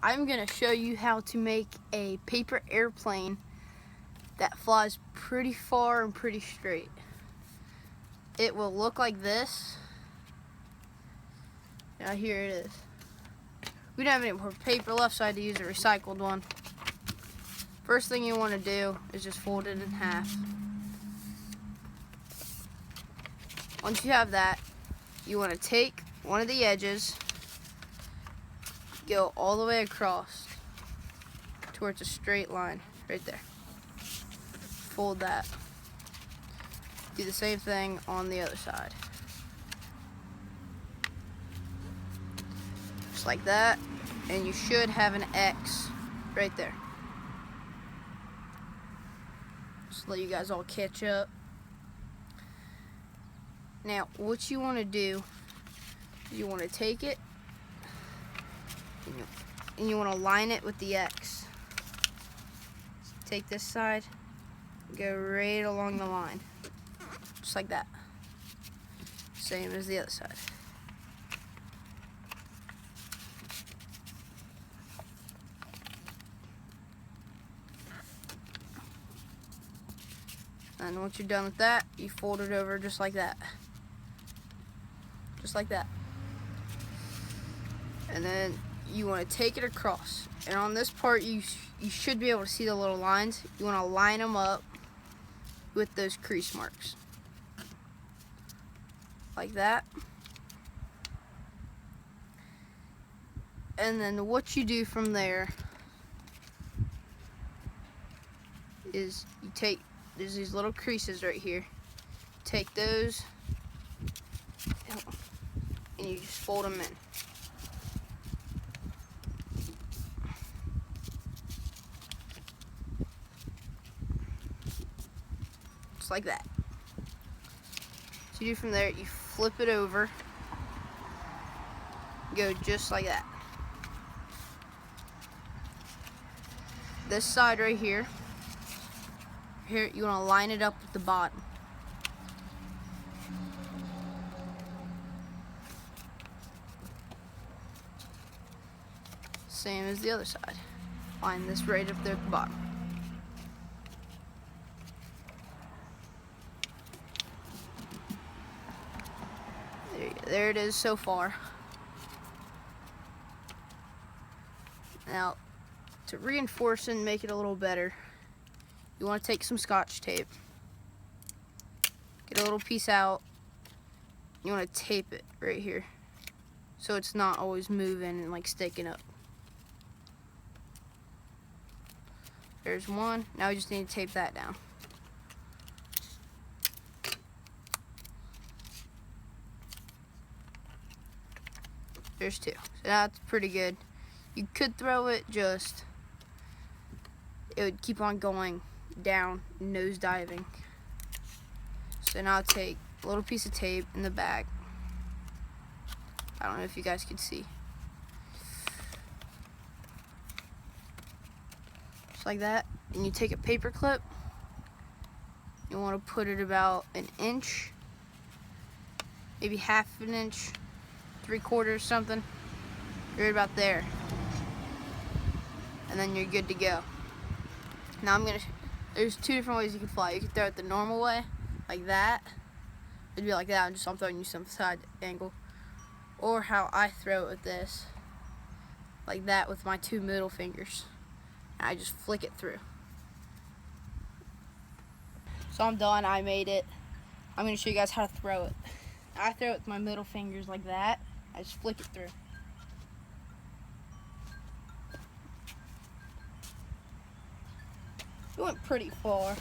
I'm going to show you how to make a paper airplane that flies pretty far and pretty straight. It will look like this. Now here it is. We don't have any more paper left, so I had to use a recycled one. First thing you want to do is just fold it in half. Once you have that, you want to take one of the edges, go all the way across towards a straight line right there. Fold that. Do the same thing on the other side. Just like that, and you should have an X right there. Just let you guys all catch up. Now, what you want to do, you want to take it, and you want to line it with the X. So take this side, go right along the line, just like that. Same as the other side. And once you're done with that, you fold it over just like that. Just like that. And then you want to take it across. And on this part, you should be able to see the little lines. You want to line them up with those crease marks. Like that. And then what you do from there is you take, there's these little creases right here. Take those and you just fold them in. Just like that. So you do from there, you flip it over, go just like that. This side right here, you want to line it up with the bottom. Same as the other side. Line this right up there at the bottom. There you go. There it is so far. Now, to reinforce and make it a little better, you want to take some Scotch tape, get a little piece out, you want to tape it right here so it's not always moving and like sticking up. There's one. Now we just need to tape that down. There's two. So that's pretty good. You could throw it, just it would keep on going down, nose diving. So now I'll take a little piece of tape in the back. I don't know if you guys can see. Just like that. And you take a paper clip. You want to put it about an inch, maybe half an inch, 3/4 something. Right about there. And then you're good to go. Now there's two different ways you can fly. You can throw it the normal way, like that. It'd be like that, I'm throwing you some side angle. Or how I throw it with this, like that with my two middle fingers. And I just flick it through. So I'm done, I made it. I'm gonna show you guys how to throw it. I throw it with my middle fingers like that. I just flick it through. It went pretty far.